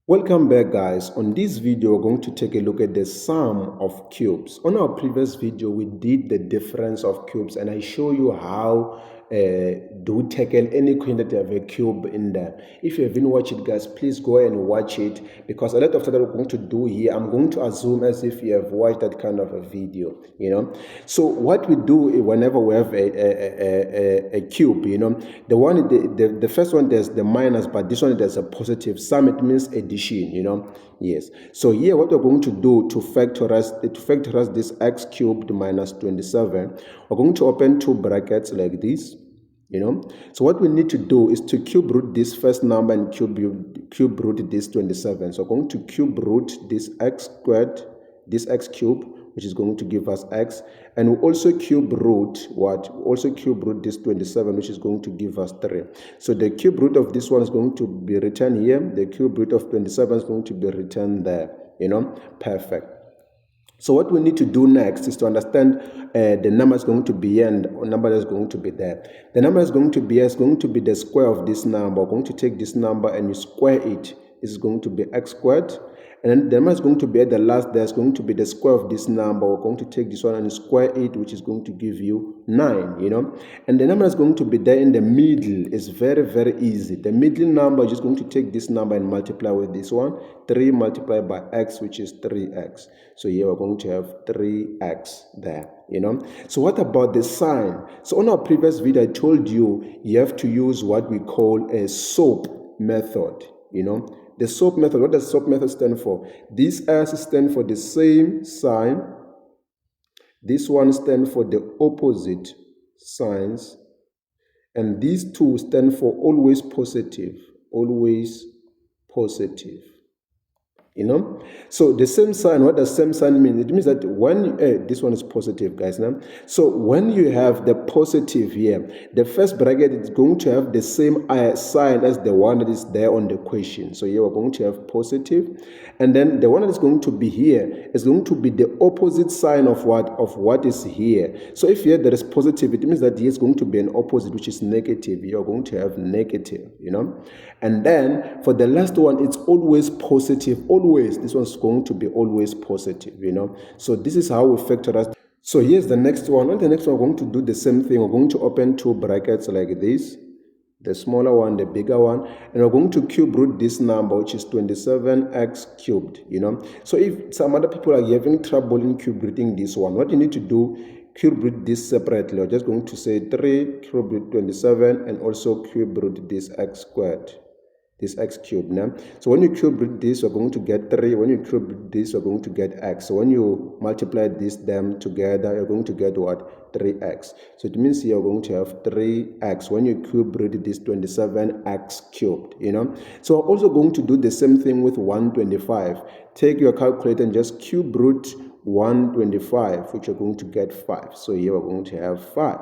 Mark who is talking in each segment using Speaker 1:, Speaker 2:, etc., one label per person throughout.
Speaker 1: Welcome back, guys. On this video we're going to take a look at the sum of cubes. On our previous video we did the difference of cubes and I show you how do tackle any coin that have a cube in there. If you haven't watched it, guys, please go and watch it, because a lot of that we're going to do here, I'm going to assume as if you have watched that kind of a video, So what we do whenever we have a cube, the first one there's the minus, but this one there's a positive sum. It means addition, yes. So here what we're going to do to factorize this x cubed minus 27, we're going to open two brackets like this. So what we need to do is to cube root this first number and cube root this 27. So we're going to cube root this x squared, this x cube, which is going to give us x, and we also cube root what? Also cube root this 27, which is going to give us 3. So the cube root of this one is going to be written here. The cube root of 27 is going to be written there. Perfect. So what we need to do next is to understand the number is going to be here and the number is going to be there. The number is going to be here is going to be the square of this number. We're going to take this number and you square it. This is going to be x squared. And then the number is going to be at the last, there's going to be the square of this number. We're going to take this one and square it, which is going to give you 9, And the number is going to be there in the middle. It's very, very easy. The middle number is just going to take this number and multiply with this one. 3 multiplied by x, which is 3x. So here we're going to have 3x there, So what about the sign? So on our previous video, I told you have to use what we call a SOAP method, The SOAP method, what does SOAP method stand for? These S stand for the same sign. This one stands for the opposite signs. And these two stand for always positive. Always positive. So the same sign, what does same sign mean? It means that when this one is positive, guys. Now, so when you have the positive here, the first bracket is going to have the same sign as the one that is there on the question. So here we're going to have positive, and then the one that is going to be here is going to be the opposite sign of what is here. So if here there is positive, it means that here is going to be an opposite, which is negative. You're going to have negative, And then for the last one, it's always positive. Always, this one's going to be always positive, So this is how we factorize. So here's the next one. On the next one, we're going to do the same thing. We're going to open two brackets like this, the smaller one, the bigger one, and we're going to cube root this number, which is 27x cubed, So if some other people are having trouble in cube rooting this one, what you need to do, cube root this separately. We're just going to say 3 cube root 27 and also cube root this x squared. This x cubed. Now, so when you cube root this, you're going to get 3. When you cube root this, you're going to get x. So when you multiply them together, you're going to get what? 3x. So it means here you're going to have 3x when you cube root this 27x cubed, So we're also going to do the same thing with 125. Take your calculator and just cube root 125, which you're going to get 5. So here we're going to have 5,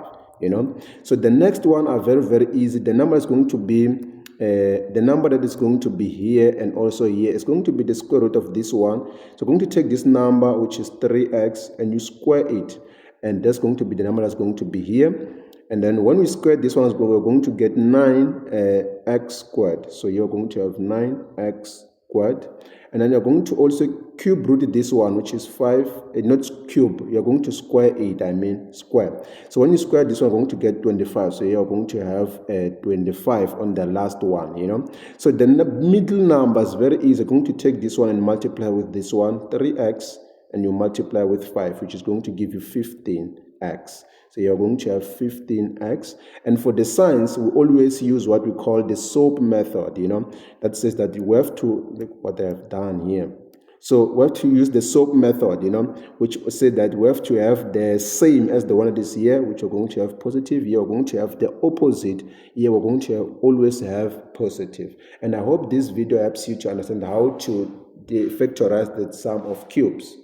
Speaker 1: So the next one are very, very easy. The number is going to be the number that is going to be here and also here is going to be the square root of this one. So we're going to take this number, which is 3x, and you square it, and that's going to be the number that's going to be here. And then when we square this one, we're going to get 9x squared. So you're going to have 9x squared, and then you're going to also cube root this one, which is 5, not cube, you're going to square it, square. So when you square this one, you're going to get 25. So you're going to have 25 on the last one, So the middle number is very easy. You're going to take this one and multiply with this one, 3x, and you multiply with 5, which is going to give you 15x. So you're going to have 15x. And for the signs, we always use what we call the SOAP method, That says that you have to, look what I have done here. So we have to use the SOAP method, which says that we have to have the same as the one that is here, which we're going to have positive. Here we're going to have the opposite. Here we're going to always have positive. And I hope this video helps you to understand how to factorize the sum of cubes.